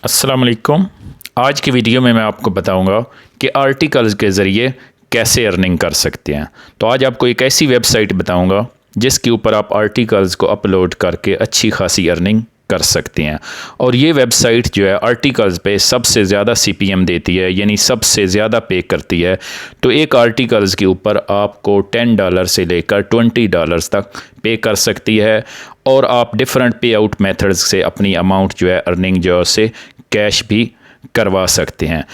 अस्सलाम वालेकुम। आज की वीडियो में मैं आपको बताऊंगा कि आर्टिकल्स के ज़रिए कैसे अर्निंग कर सकते हैं। तो आज आपको एक ऐसी वेबसाइट बताऊंगा जिसके ऊपर आप आर्टिकल्स को अपलोड करके अच्छी खासी अर्निंग कर सकते हैं। और ये वेबसाइट जो है आर्टिकल्स पे सबसे ज़्यादा CPM देती है, यानी सबसे ज़्यादा पे करती है। तो एक आर्टिकल्स के ऊपर आपको $10 से लेकर $20 तक पे कर सकती है। और आप डिफरेंट पे आउट मेथड्स से अपनी अमाउंट जो है अर्निंग जो है उससे कैश भी करवा सकते हैं।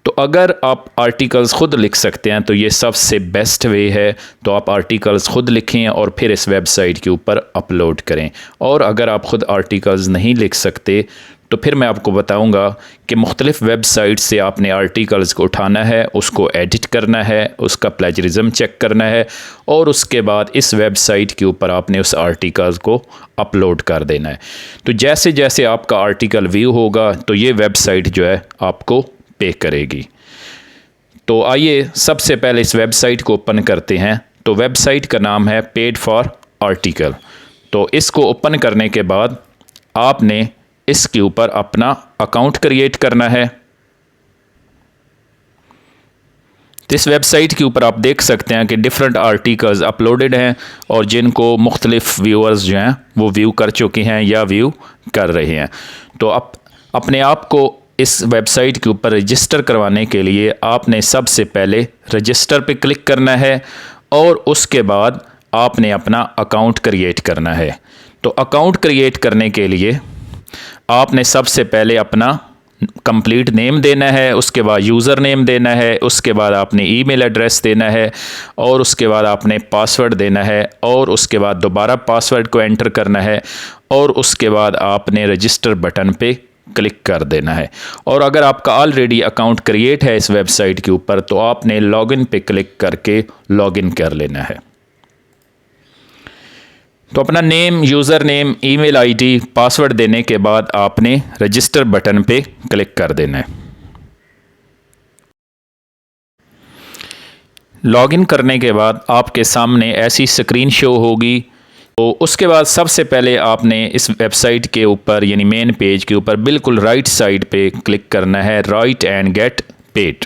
तो अगर आप आर्टिकल्स ख़ुद लिख सकते हैं तो ये सबसे बेस्ट वे है। तो आप आर्टिकल्स ख़ुद लिखें और फिर इस वेबसाइट के ऊपर अपलोड करें। और अगर आप ख़ुद आर्टिकल्स नहीं लिख सकते तो फिर मैं आपको बताऊंगा कि मुख्तलिफ़ वेबसाइट से आपने आर्टिकल्स को उठाना है, उसको एडिट करना है, उसका प्लेजरिज्म चेक करना है और उसके बाद इस वेबसाइट के ऊपर आपने उस आर्टिकल्स को अपलोड कर देना है। तो जैसे जैसे आपका आर्टिकल व्यू होगा तो ये वेबसाइट जो है आपको पे करेगी। तो आइए सबसे पहले इस वेबसाइट को ओपन करते हैं। तो वेबसाइट का नाम है पेड फॉर आर्टिकल। तो इसको ओपन करने के बाद आपने इसके ऊपर अपना अकाउंट क्रिएट करना है। तो इस वेबसाइट के ऊपर आप देख सकते हैं कि डिफरेंट आर्टिकल्स अपलोडेड हैं और जिनको मुख्तलिफ व्यूअर्स जो हैं वो व्यू कर चुके हैं या व्यू कर रहे हैं। तो अपने आप को इस वेबसाइट के ऊपर रजिस्टर करवाने के लिए आपने सबसे पहले रजिस्टर पे क्लिक करना है और उसके बाद आपने अपना अकाउंट क्रिएट करना है। तो अकाउंट क्रिएट करने के लिए आपने सबसे पहले अपना कंप्लीट नेम देना है, उसके बाद यूज़र नेम देना है, उसके बाद आपने ईमेल एड्रेस देना है और उसके बाद आपने पासवर्ड देना है और उसके बाद दोबारा पासवर्ड को एंटर करना है और उसके बाद आपने रजिस्टर बटन पे क्लिक कर देना है। और अगर आपका ऑलरेडी अकाउंट क्रिएट है इस वेबसाइट के ऊपर तो आपने लॉगिन पे क्लिक करके लॉगिन कर लेना है। तो अपना name, user name, email ID, password देने के बाद आपने रजिस्टर बटन पे क्लिक कर देना है। लॉगिन करने के बाद आपके सामने ऐसी स्क्रीन शो होगी। तो उसके बाद सबसे पहले आपने इस वेबसाइट के ऊपर यानी मेन पेज के ऊपर बिल्कुल राइट साइड पे क्लिक करना है, राइट एंड गेट पेड।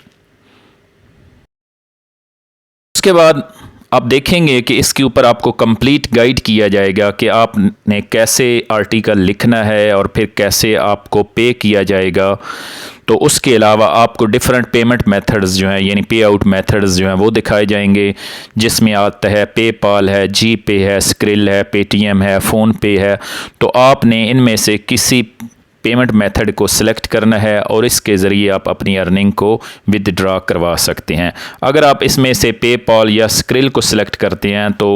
उसके बाद आप देखेंगे कि इसके ऊपर आपको कंप्लीट गाइड किया जाएगा कि आपने कैसे आर्टिकल लिखना है और फिर कैसे आपको पे किया जाएगा। तो उसके अलावा आपको डिफरेंट पेमेंट मेथड्स जो हैं यानी पे आउट मेथड्स जो हैं वो दिखाए जाएंगे, जिसमें आता है पेपाल है, जी पे है, स्क्रिल है, पेटीएम है, फ़ोन पे है। तो आपने इनमें से किसी पेमेंट मेथड को सिलेक्ट करना है और इसके ज़रिए आप अपनी अर्निंग को विदड्रॉ करवा सकते हैं। अगर आप इसमें से पेपाल या स्क्रिल को सिलेक्ट करते हैं तो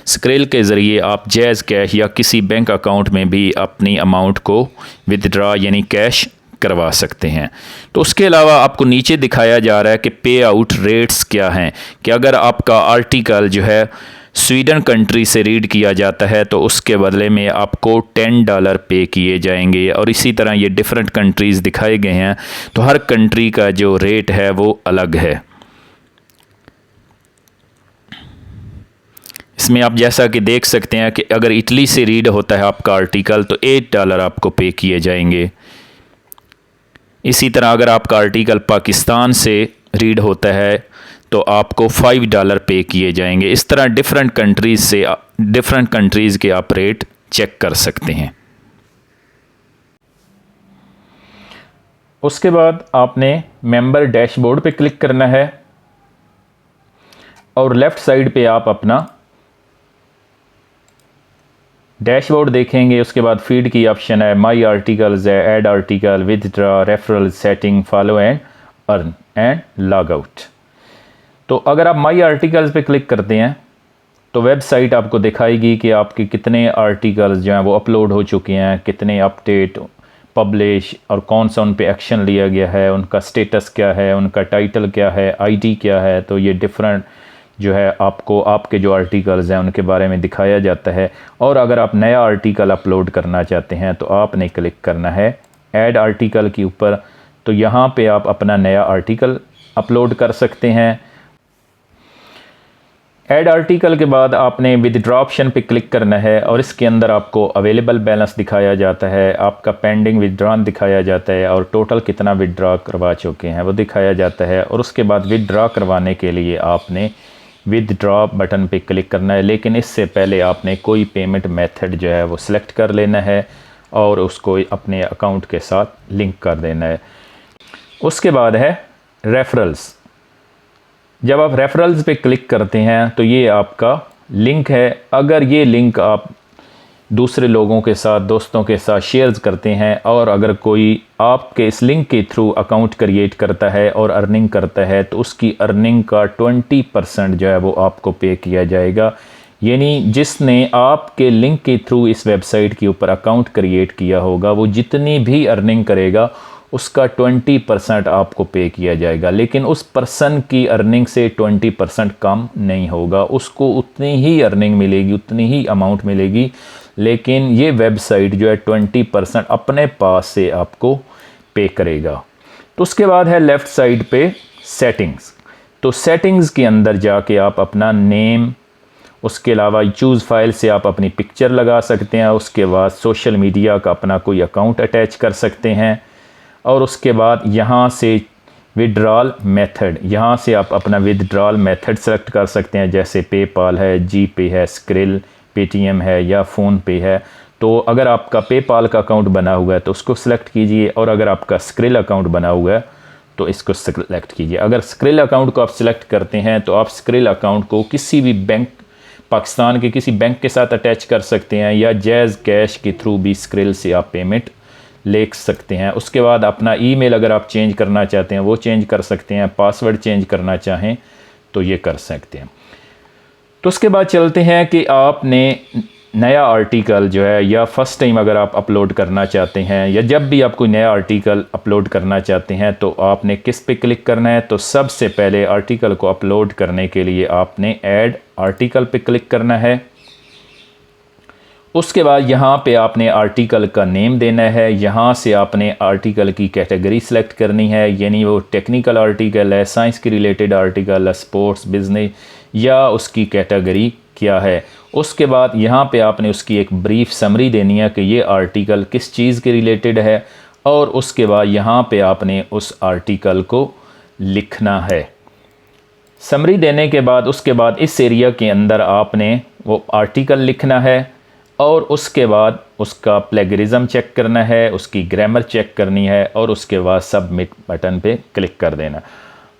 स्क्रिल के ज़रिए आप जैज़ कैश या किसी बैंक अकाउंट में भी अपनी अमाउंट को विदड्रॉ यानी कैश करवा सकते हैं। तो उसके अलावा आपको नीचे दिखाया जा रहा है कि पे आउट रेट्स क्या हैं, कि अगर आपका आर्टिकल जो है स्वीडन कंट्री से रीड किया जाता है तो उसके बदले में आपको $10 पे किए जाएंगे। और इसी तरह ये डिफरेंट कंट्रीज़ दिखाए गए हैं, तो हर कंट्री का जो रेट है वो अलग है। इसमें आप जैसा कि देख सकते हैं कि अगर इटली से रीड होता है आपका आर्टिकल तो $8 आपको पे किए जाएंगे। इसी तरह अगर आपका आर्टिकल पाकिस्तान से रीड होता है तो आपको $5 पे किए जाएंगे। इस तरह डिफरेंट कंट्रीज़ के आप रेट चेक कर सकते हैं। उसके बाद आपने मेंबर डैशबोर्ड पे क्लिक करना है और लेफ़्ट साइड पे आप अपना डैशबोर्ड देखेंगे। उसके बाद फीड की ऑप्शन है, माई आर्टिकल्स है, add article, withdraw, referral, setting, follow and earn and log out. तो अगर आप माई आर्टिकल्स पे क्लिक करते हैं तो वेबसाइट आपको दिखाएगी कि आपके कितने आर्टिकल्स जो हैं वो अपलोड हो चुके हैं, कितने अपडेट, पब्लिश और कौन सा उन पे एक्शन लिया गया है, उनका स्टेटस क्या है, उनका टाइटल क्या है, आईडी क्या है। तो ये डिफरेंट जो है आपको आपके जो आर्टिकल्स हैं उनके बारे में दिखाया जाता है। और अगर आप नया आर्टिकल अपलोड करना चाहते हैं तो आपने क्लिक करना है ऐड आर्टिकल के ऊपर। तो यहाँ पे आप अपना नया आर्टिकल अपलोड कर सकते हैं। ऐड आर्टिकल के बाद आपने विदड्रॉ ऑप्शन पे क्लिक करना है और इसके अंदर आपको अवेलेबल बैलेंस दिखाया जाता है, आपका पेंडिंग विदड्रॉन दिखाया जाता है और टोटल कितना विदड्रॉ करवा चुके हैं वो दिखाया जाता है। और उसके बाद विदड्रॉ करवाने के लिए आपने विदड्रॉ बटन पे क्लिक करना है, लेकिन इससे पहले आपने कोई पेमेंट मेथड जो है वो सिलेक्ट कर लेना है और उसको अपने अकाउंट के साथ लिंक कर देना है। उसके बाद है रेफरल्स। जब आप रेफरल्स पे क्लिक करते हैं तो ये आपका लिंक है। अगर ये लिंक आप दूसरे लोगों के साथ, दोस्तों के साथ शेयर करते हैं और अगर कोई आपके इस लिंक के थ्रू अकाउंट क्रिएट करता है और अर्निंग करता है तो उसकी अर्निंग का 20% जो है वो आपको पे किया जाएगा। यानी जिसने आपके लिंक के थ्रू इस वेबसाइट के ऊपर अकाउंट क्रिएट किया होगा वो जितनी भी अर्निंग करेगा उसका 20% आपको पे किया जाएगा, लेकिन उस पर्सन की अर्निंग से 20% कम नहीं होगा, उसको उतनी ही अर्निंग मिलेगी, उतनी ही अमाउंट मिलेगी। लेकिन ये वेबसाइट जो है 20% अपने पास से आपको पे करेगा। तो उसके बाद है लेफ़्ट साइड पे सेटिंग्स। तो सेटिंग्स के अंदर जाके आप अपना नेम, उसके अलावा चूज़ फाइल से आप अपनी पिक्चर लगा सकते हैं, उसके बाद सोशल मीडिया का अपना कोई अकाउंट अटैच कर सकते हैं और उसके बाद यहाँ से विड्रॉल मेथड, यहाँ से आप अपना विड्रॉल मेथड सेलेक्ट कर सकते हैं, जैसे पेपाल है, जीपे है, स्क्रिल, पेटीएम है या फ़ोन पे है। तो अगर आपका पेपाल का अकाउंट बना हुआ है तो उसको सिलेक्ट कीजिए और अगर आपका स्क्रिल अकाउंट बना हुआ है तो इसको सिलेक्ट कीजिए। अगर स्क्रिल अकाउंट को आप सिलेक्ट करते हैं तो आप स्क्रिल अकाउंट को किसी भी बैंक, पाकिस्तान के किसी बैंक के साथ अटैच कर सकते हैं या जैज़ कैश के थ्रू भी स्क्रिल से आप पेमेंट ले सकते हैं। उसके बाद अपना ईमेल अगर आप चेंज करना चाहते हैं वो चेंज कर सकते हैं, पासवर्ड चेंज करना चाहें तो ये कर सकते हैं। तो उसके बाद चलते हैं कि आपने नया आर्टिकल जो है या फर्स्ट टाइम अगर आप अपलोड करना चाहते हैं या जब भी आप कोई नया आर्टिकल अपलोड करना चाहते हैं तो आपने किस पे क्लिक करना है। तो सबसे पहले आर्टिकल को अपलोड करने के लिए आपने ऐड आर्टिकल पे क्लिक करना है। उसके बाद यहाँ पे आपने आर्टिकल का नेम देना है, यहाँ से आपने आर्टिकल की कैटेगरी सेलेक्ट करनी है, यानी वो टेक्निकल आर्टिकल है, साइंस के रिलेटेड आर्टिकल है, स्पोर्ट्स, बिजनेस या उसकी कैटेगरी क्या है। उसके बाद यहाँ पे आपने उसकी एक ब्रीफ समरी देनी है कि ये आर्टिकल किस चीज़ के रिलेटेड है और उसके बाद यहाँ पे आपने उस आर्टिकल को लिखना है। समरी देने के बाद उसके बाद इस एरिया के अंदर आपने वो आर्टिकल लिखना है और उसके बाद उसका प्लेगरिज्म चेक करना है, उसकी ग्रामर चेक करनी है और उसके बाद सबमिट बटन पे क्लिक कर देना।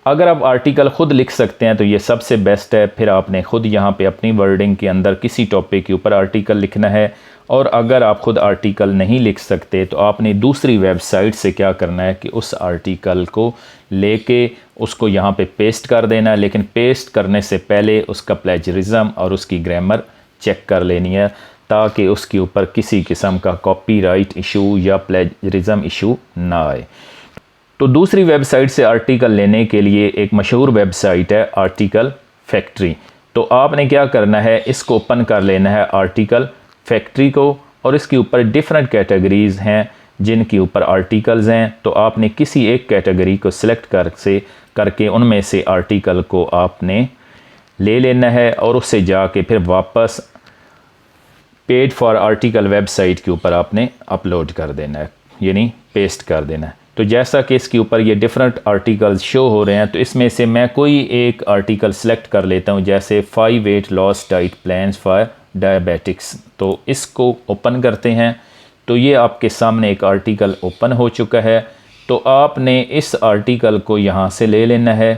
अगर आप आर्टिकल ख़ुद लिख सकते हैं तो ये सबसे बेस्ट है। फिर आपने ख़ुद यहाँ पे अपनी वर्डिंग के अंदर किसी टॉपिक के ऊपर आर्टिकल लिखना है। और अगर आप ख़ुद आर्टिकल नहीं लिख सकते तो आपने दूसरी वेबसाइट से क्या करना है कि उस आर्टिकल को लेके उसको यहाँ पे पेस्ट कर देना है, लेकिन पेस्ट करने से पहले उसका प्लेजरिज्म और उसकी ग्रामर चेक कर लेनी है ताकि उसके ऊपर किसी किस्म का कॉपीराइट इशू या प्लेजरिज्म इशू ना आए। तो दूसरी वेबसाइट से आर्टिकल लेने के लिए एक मशहूर वेबसाइट है आर्टिकल फैक्ट्री। तो आपने क्या करना है, इसको ओपन कर लेना है आर्टिकल फैक्ट्री को और इसके ऊपर डिफरेंट कैटेगरीज़ हैं जिनके ऊपर आर्टिकल्स हैं। तो आपने किसी एक कैटेगरी को सिलेक्ट करके उनमें से आर्टिकल को आपने ले लेना है और उससे जाके फिर वापस पेड फॉर आर्टिकल वेबसाइट के ऊपर आपने अपलोड कर देना है, यानी पेस्ट कर देना है। तो जैसा कि इसके ऊपर ये डिफरेंट आर्टिकल्स शो हो रहे हैं तो इसमें से मैं कोई एक आर्टिकल सेलेक्ट कर लेता हूँ, जैसे 5 weight loss diet plans for diabetics. तो इसको ओपन करते हैं तो ये आपके सामने एक आर्टिकल ओपन हो चुका है। तो आपने इस आर्टिकल को यहाँ से ले लेना है।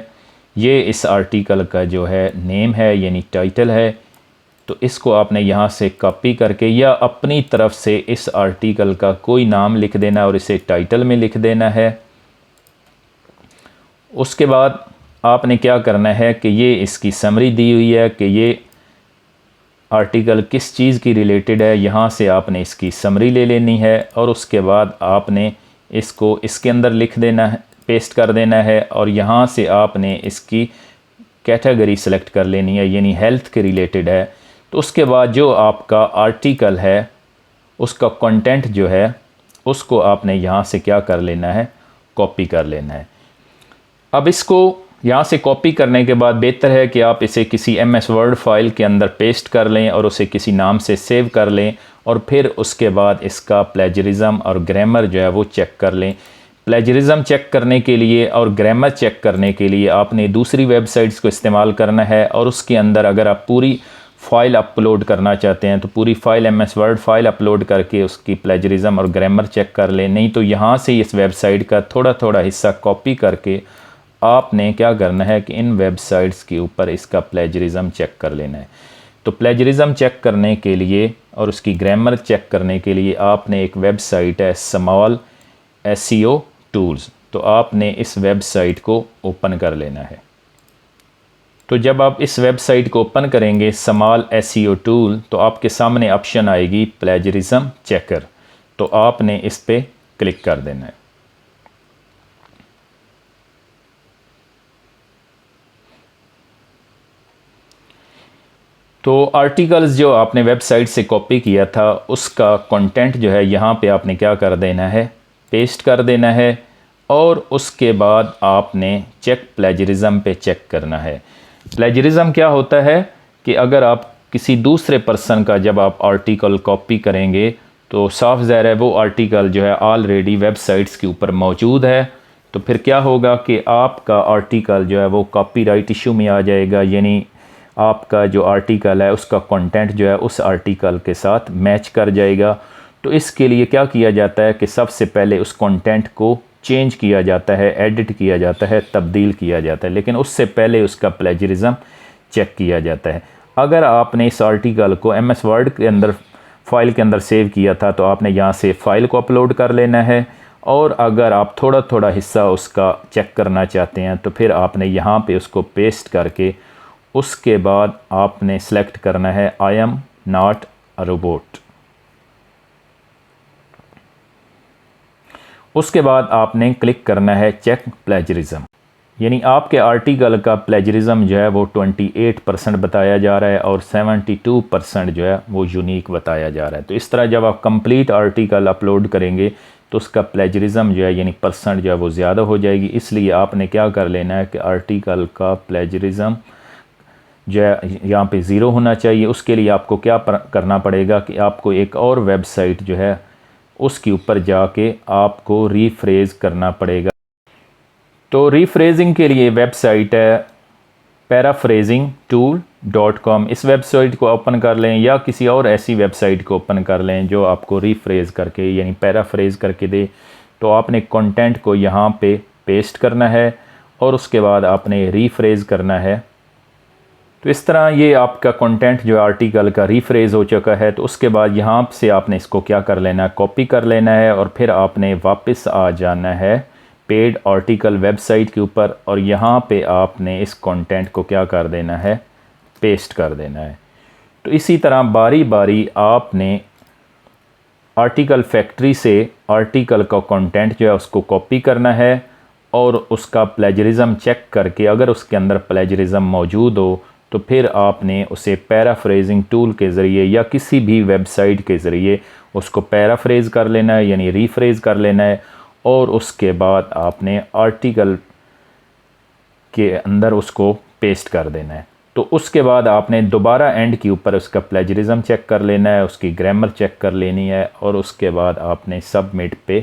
ये इस आर्टिकल का जो है नेम है, यानी टाइटल है। तो इसको आपने यहाँ से कॉपी करके या अपनी तरफ से इस आर्टिकल का कोई नाम लिख देना और इसे टाइटल में लिख देना है। उसके बाद आपने क्या करना है कि ये इसकी समरी दी हुई है कि ये आर्टिकल किस चीज़ की रिलेटेड है, यहाँ से आपने इसकी समरी ले लेनी है और उसके बाद आपने इसको इसके अंदर लिख देना है, पेस्ट कर देना है और यहाँ से आपने इसकी कैटेगरी सेलेक्ट कर लेनी है, यानी हेल्थ के रिलेटेड है। तो उसके बाद जो आपका आर्टिकल है उसका कंटेंट जो है उसको आपने यहाँ से क्या कर लेना है, कॉपी कर लेना है। अब इसको यहाँ से कॉपी करने के बाद बेहतर है कि आप इसे किसी MS वर्ड फाइल के अंदर पेस्ट कर लें और उसे किसी नाम से सेव कर लें और फिर उसके बाद इसका प्लेजरिज्म और ग्रामर जो है वो चेक कर लें। प्लेजरिज्म चेक करने के लिए और ग्रामर चेक करने के लिए आपने दूसरी वेबसाइट्स को इस्तेमाल करना है और उसके अंदर अगर आप पूरी फ़ाइल अपलोड करना चाहते हैं तो पूरी file MS word file upload करके उसकी प्लेजरिज्म और ग्रामर चेक कर लें। नहीं तो यहाँ से इस वेबसाइट का थोड़ा थोड़ा हिस्सा कॉपी करके आपने क्या करना है कि इन वेबसाइट्स के ऊपर इसका प्लेजरिज्म चेक कर लेना है। तो प्लेजरिज्म चेक करने के लिए और उसकी ग्रामर चेक करने के लिए आपने एक वेबसाइट है स्मॉल SEO टूल्स, तो आपने इस वेबसाइट को ओपन कर लेना है। तो जब आप इस वेबसाइट को ओपन करेंगे स्मॉल SEO टूल, तो आपके सामने ऑप्शन आएगी प्लेजरिज्म चेकर, तो आपने इस पर क्लिक कर देना है। तो आर्टिकल्स जो आपने वेबसाइट से कॉपी किया था उसका कंटेंट जो है यहाँ पे आपने क्या कर देना है, पेस्ट कर देना है और उसके बाद आपने चेक प्लेजरिज्म पे चेक करना है। प्लेजरिज्म क्या होता है कि अगर आप किसी दूसरे पर्सन का जब आप आर्टिकल कॉपी करेंगे तो साफ ज़ाहिर है वो आर्टिकल जो है ऑलरेडी वेबसाइट्स के ऊपर मौजूद है, तो फिर क्या होगा कि आपका आर्टिकल जो है वो कॉपीराइट इशू में आ जाएगा, यानी आपका जो आर्टिकल है उसका कंटेंट जो है उस आर्टिकल के साथ मैच कर जाएगा। तो इसके लिए क्या किया जाता है कि सबसे पहले उस कंटेंट को चेंज किया जाता है, एडिट किया जाता है, तब्दील किया जाता है, लेकिन उससे पहले उसका प्लेजरिज्म चेक किया जाता है। अगर आपने इस आर्टिकल को MS वर्ड के अंदर फाइल के अंदर सेव किया था तो आपने यहाँ से फ़ाइल को अपलोड कर लेना है, और अगर आप थोड़ा थोड़ा हिस्सा उसका चेक करना चाहते हैं तो फिर आपने यहाँ पे उसको पेस्ट करके उसके बाद आपने सेलेक्ट करना है I am not a robot. उसके बाद आपने क्लिक करना है चेक प्लेजरिज्म, यानी आपके आर्टिकल का प्लेजरिज्म जो है वो 28% बताया जा रहा है और 72% जो है वो यूनिक बताया जा रहा है। तो इस तरह जब आप कंप्लीट आर्टिकल अपलोड करेंगे तो उसका प्लेजरिज्म जो है यानी परसेंट जो है वो ज़्यादा हो जाएगी। इसलिए आपने क्या कर लेना है कि आर्टिकल का प्लेजरिज्म जो है यहाँ पे ज़ीरो होना चाहिए। उसके लिए आपको क्या करना पड़ेगा कि आपको एक और वेबसाइट जो है उसके ऊपर जाके आपको रीफ्रेज करना पड़ेगा। तो रीफ्रेजिंग के लिए वेबसाइट है paraphrasingtool.com। इस वेबसाइट को ओपन कर लें या किसी और ऐसी वेबसाइट को ओपन कर लें जो आपको रीफ्रेज करके यानी पैराफ्रेज करके दे। तो आपने कंटेंट को यहाँ पे पेस्ट करना है और उसके बाद आपने रीफ्रेज करना है। तो इस तरह ये आपका कंटेंट जो आर्टिकल का रीफ्रेज हो चुका है। तो उसके बाद यहाँ से आपने इसको क्या कर लेना है, कॉपी कर लेना है और फिर आपने वापस आ जाना है पेड आर्टिकल वेबसाइट के ऊपर और यहाँ पे आपने इस कंटेंट को क्या कर देना है, पेस्ट कर देना है। तो इसी तरह बारी बारी आपने आर्टिकल फैक्ट्री से आर्टिकल का कंटेंट जो है उसको कॉपी करना है और उसका प्लेजरिज्म चेक करके अगर उसके अंदर प्लेजरिज्म मौजूद हो तो फिर आपने उसे पैराफ्रेजिंग टूल के ज़रिए या किसी भी वेबसाइट के ज़रिए उसको पैराफ्रेज कर लेना है यानी रीफ्रेज कर लेना है और उसके बाद आपने आर्टिकल के अंदर उसको पेस्ट कर देना है। तो उसके बाद आपने दोबारा एंड के ऊपर उसका प्लेजरिज्म चेक कर लेना है, उसकी ग्रामर चेक कर लेनी है और उसके बाद आपने सबमिट पे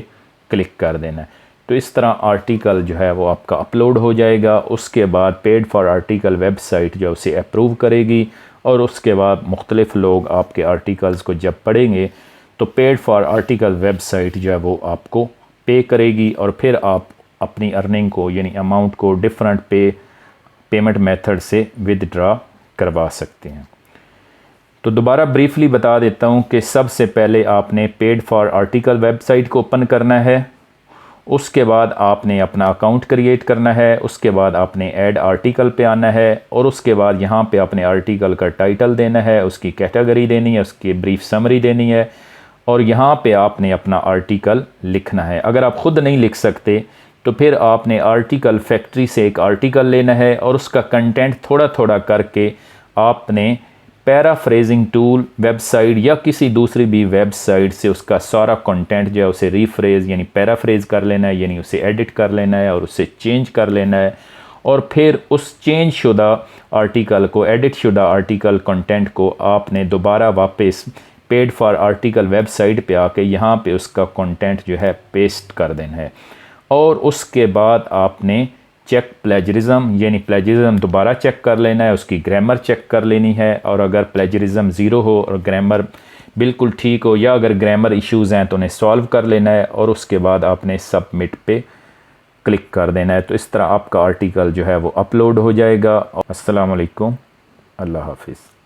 क्लिक कर देना है। तो इस तरह आर्टिकल जो है वो आपका अपलोड हो जाएगा। उसके बाद पेड फॉर आर्टिकल वेबसाइट जो उसे अप्रूव करेगी और उसके बाद मुख्तलिफ़ लोग आपके आर्टिकल्स को जब पढ़ेंगे तो पेड फॉर आर्टिकल वेबसाइट जो है वो आपको पे करेगी और फिर आप अपनी अर्निंग को यानी अमाउंट को डिफरेंट पेमेंट मेथड से विदड्रॉ करवा सकते हैं। तो दोबारा ब्रीफली बता देता हूँ कि सबसे पहले आपने पेड फॉर आर्टिकल वेबसाइट को ओपन करना है, उसके बाद आपने अपना अकाउंट क्रिएट करना है, उसके बाद आपने ऐड आर्टिकल पे आना है और उसके बाद यहाँ पे अपने आर्टिकल का टाइटल देना है, उसकी कैटेगरी देनी है, उसकी ब्रीफ समरी देनी है और यहाँ पे आपने अपना आर्टिकल लिखना है। अगर आप ख़ुद नहीं लिख सकते तो फिर आपने आर्टिकल फैक्ट्री से एक आर्टिकल लेना है और उसका कंटेंट थोड़ा थोड़ा करके आपने पैराफ्रेजिंग टूल वेबसाइट या किसी दूसरी भी वेबसाइट से उसका सारा कंटेंट जो है उसे रीफ्रेज यानी पैराफ्रेज कर लेना है, यानी उसे एडिट कर लेना है और उसे चेंज कर लेना है और फिर उस चेंज शुदा आर्टिकल को, एडिट शुदा आर्टिकल कंटेंट को आपने दोबारा वापस पेड फॉर आर्टिकल वेबसाइट पे आके यहाँ पे उसका कंटेंट जो है पेस्ट कर देना है। और उसके बाद आपने चेक प्लेजरिज्म, यानी प्लेजरिज्म दोबारा चेक कर लेना है, उसकी ग्रामर चेक कर लेनी है। और अगर प्लेजरिज्म ज़ीरो हो और ग्रामर बिल्कुल ठीक हो, या अगर ग्रामर इश्यूज़ हैं तो उन्हें सॉल्व कर लेना है। और उसके बाद आपने सबमिट पे क्लिक कर देना है। तो इस तरह आपका आर्टिकल जो है वो अपलोड हो जाएगा। अस्सलाम वालेकुम, अल्लाह हाफिज़।